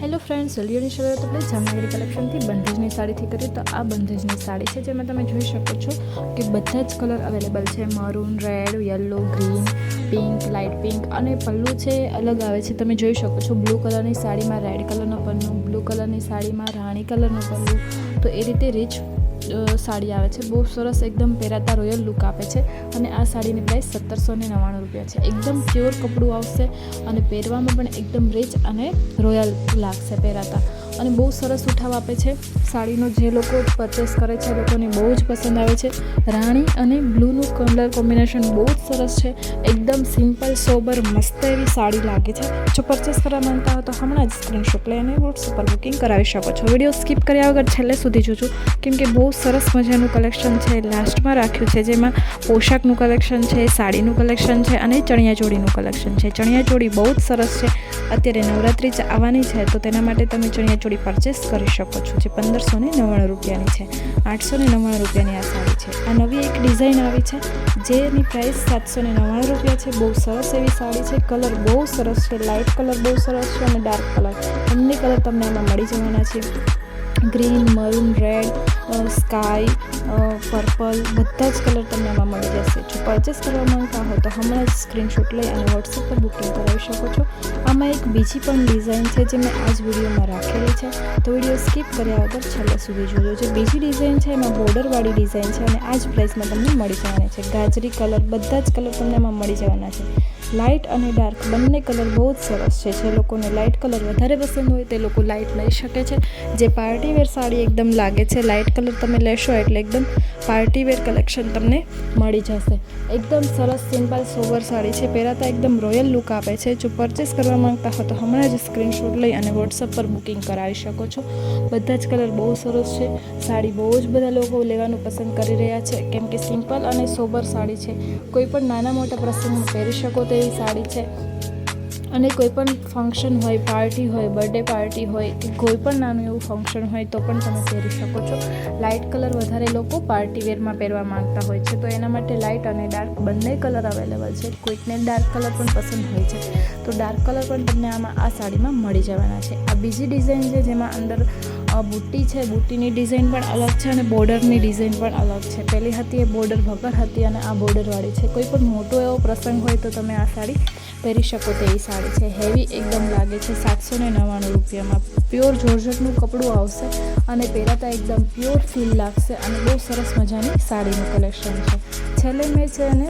Hello friends, विडियोની શરૂઆત આપણે જામનગરી કલેક્શનથી બંધેજની સાડીથી કરીએ તો આ બંધેજની સાડી છે જેમાં તમે જોઈ શકો છો કે બધા જ કલર અવેલેબલ છે। Maroon, red, yellow, green, pink, light pink અને પલ્લુ છે અલગ આવે છે। તમે જોઈ શકો છો બ્લુ કલરની સાડીમાં રેડ કલરનો પલ્લુ, બ્લુ કલરની સાડીમાં રાણી કલરનો પલ્લુ, તો એ રીતે રીચ साड़ी आवे छे। बहुत सरस एकदम पहेराता रॉयल लुक आपे छे अने आ साड़ीनी प्राइस 1799 रुपया छे। एकदम प्योर कपड़ू आवशे अने पहेरवामां पण एकदम रिच अने रॉयल लागशे पहेराता अने बहुत सरस उठाव आपे छे। साड़ीनो जे लोको परचेस करे छे लोकोने बहु ज पसंद आवे छे। राणी अने ब्लूनु कलर कॉम्बिनेशन बहुत सरस छे। एकदम सिम्पल सोबर मस्त एवी साड़ी लागे छे। जो परचेस करवा मांगता हो तो हमणां ज स्क्रीनशॉट लईने व्हाट्सएप पर बुकिंग करावी शको छो। विडियो स्कीप कर्या वगर छेल्ले सुधी जोजो केम के बहुत सरस मजानुं कलेक्शन छे लास्टमां राख्युं छे जेमां पोशाकनुं कलेक्शन छे, साड़ीनुं कलेक्शन छे अने चणियाचोळीनुं कलेक्शन छे। चणियाचोळी बहुत सरस छे। अत्यारे नवरात्रि आववानी छे तो तेना माटे तमे चणियाचोळी परचेस करी शको छो जे 1599 रुपयानी छे। 899 रुपयानी आ साड़ी छे। आ नवी एक डिजाइन आवी छे जेनी प्राइस 799 रुपया छे। बहुत सरस एवी साड़ी छे। कलर बहुत सरस छे। लाइट कलर बहुत सरस छे अने डार्क कलर बंने कलर तमने आमां मळी जवाना छे। Green, maroon, red, sky, purple बधा ज कलर तमने आमां मळी जशे। जो परचेस करवा मांगता हो तो हमणां ज स्क्रीनशॉट लई अने व्हाट्सएप पर बुकिंग करावी शको छो। आमां एक बीजी पण डिजाइन छे जे मैं आज विडियोमां राखेली छे तो विडियो स्कीप कर्या वगर छेल्ले सुधी जोजो। जे बीजी डिजाइन छे एमां बोर्डरवाળી डिजाइन छे अने आ ज प्राइसमां तमने मळी जवानी छे। गाजरी कलर बधा ज कलर तमने आमां मळी जवाना छे। लाइट अने डार्क बंने कलर बहुत सरस छे। जे लोकोने लाइट कलर वधारे पसंद होय ते लोको लाइट लई शके छे। जे पार्टी वेर साड़ी एकदम लागे छे, लाइट कलर तमे लेशो एटले एकदम पार्टी वेर कलेक्शन तमने मळी जशे। एकदम सरस सिम्पल सोबर साड़ी छे। पहेराता एकदम रॉयल लुक आपे छे। जो परचेस करवा मांगता हो तो हमणां ज स्क्रीनशॉट लई अने व्हाट्सएप पर बुकिंग करावी शको छो। बधा ज कलर बहुत सरस छे। साड़ी बहुत ज बधा लोको लेवानुं पसंद करी रह्या छे केम के सिम्पल अने सोबर साड़ी छे। कोई पण नाना मोटा प्रसंगमां पहिरी शको तेवी साड़ी छे અને કોઈ પણ ફંક્શન હોય, પાર્ટી હોય, બર્થડે પાર્ટી હોય કે કોઈ પણ નાનું એવું ફંક્શન હોય તો પણ તમે પહેરી શકો છો। લાઇટ કલર વધારે લોકો પાર્ટી વેરમાં પહેરવા માંગતા હોય છે તો એના માટે લાઇટ અને ડાર્ક બંને કલર અવેલેબલ છે। કોઈકને ડાર્ક કલર પણ પસંદ હોય છે તો ડાર્ક કલર પણ તમને આમાં આ સાડીમાં મળી જવાના છે। આ બીજી ડિઝાઇન છે જેમાં અંદર બુટ્ટી છે। બુટ્ટીની ડિઝાઇન પણ અલગ છે અને બોર્ડરની ડિઝાઇન પણ અલગ છે। પહેલી હતી એ બોર્ડર વગર હતી અને આ બોર્ડરવાળી છે। કોઈ પણ મોટો એવો પ્રસંગ હોય તો તમે આ સાડી પહેરી શકો તેવી સાડી છે। હેવી એકદમ લાગે છે। 799 રૂપિયામાં પ્યોર જોર્જેટનું કપડું આવશે અને પહેરાતા એકદમ પ્યોર ફીલ લાગશે અને બહુ સરસ મજાની સાડીનું કલેક્શન છે। છેલ્લે મેં છે અને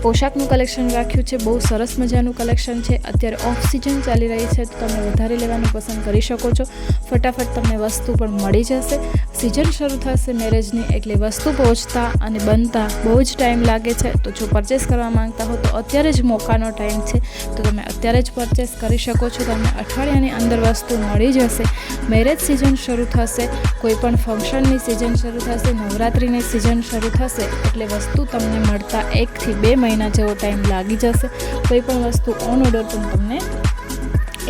પોશાકનું કલેક્શન રાખ્યું છે। બહુ સરસ મજાનું કલેક્શન છે। અત્યારે ઓફ સિઝન ચાલી રહી છે તો તમે વધારે લેવાનું પસંદ કરી શકો છો। ફટાફટ તમને વસ્તુ પણ મળી જશે। સિઝન શરૂ થશે મેરેજની એટલે વસ્તુ પહોંચતા અને બનતા બહુ જ ટાઈમ લાગે છે। તો જો પરચેસ કરવા માંગતા હો તો અત્યારે જ મોકાનો ટાઈમ છે તો તમે અત્યારે જ પરચેસ કરી શકો છો। તમને અઠવાડિયાની અંદર વસ્તુ મળી જશે। મેરેજ સિઝન શરૂ થશે, કોઈ પણ ફંક્શનની સિઝન શરૂ થશે, નવરાત્રિની સિઝન શરૂ થશે એટલે વસ્તુ તમને મળતા 1 થી 2 મહિના જેવો ટાઈમ લાગી જશે। કોઈ પણ વસ્તુ ઓન ઓર્ડર પણ તમને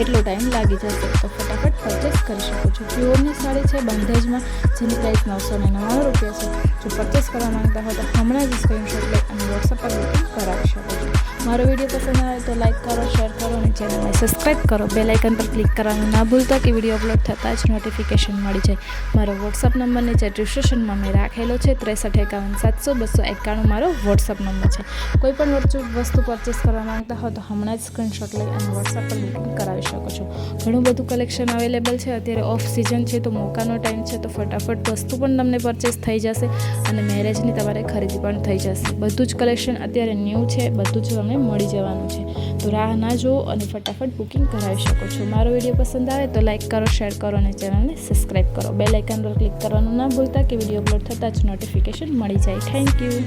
એટલો ટાઈમ લાગી જશે તો ફટાફટ પરચેસ કરી શકો છો। પ્યોરની સાડી છે બંધેજમાં જેની પ્રાઇસ 999 રૂપિયા છે। જો પરચેસ કરવા માંગતા હો તો હમણાં જ સ્ક્રીનશોટ લઈ અને વોટ્સએપ પર બુકિંગ કરાવી શકો છો। મારો વિડીયો પસંદ આવે તો લાઇક કરો, શેર કરો અને ચેનલને સબસ્ક્રાઈબ કરો। બેલ આઇકન પર ક્લિક કરવાનું ના ભૂલતા કે વિડીયો અપલોડ થતાં જ નોટિફિકેશન મળી જાય। મારો વોટ્સએપ નંબર નીચે ડિસ્ક્રિપ્શનમાં મેં રાખેલો છે। 6351 700 291 મારો વોટ્સએપ નંબર છે। કોઈ પણ વસ્તુ પરચેસ કરવા માંગતા હો તો હમણાં જ સ્ક્રીનશોટ લઈ અને વોટ્સએપ પર બુકિંગ કરાવી શકો છો। ઘણું બધું કલેક્શન અવેલેબલ છે। અત્યારે ઓફ સિઝન છે તો મોકાનો ટાઈમ છે તો ફટાફટ વસ્તુ પણ તમને પરચેસ થઈ જશે અને મેરેજની તમારે ખરીદી પણ થઈ જશે। બધું જ કલેક્શન અત્યારે ન્યૂ છે, બધું જ તમને મળી જવાનું છે તો રાહ ના જુઓ અને ફટાફટ બુકિંગ કરાવી શકો છો। મારો વિડીયો પસંદ આવે તો લાઇક કરો, શેર કરો અને ચેનલને સબસ્ક્રાઈબ કરો। બેલ આઇકન પર ક્લિક કરવાનું ના ભૂલતા કે વિડીયો અપલોડ થતાં જ નોટિફિકેશન મળી જાય। Thank you.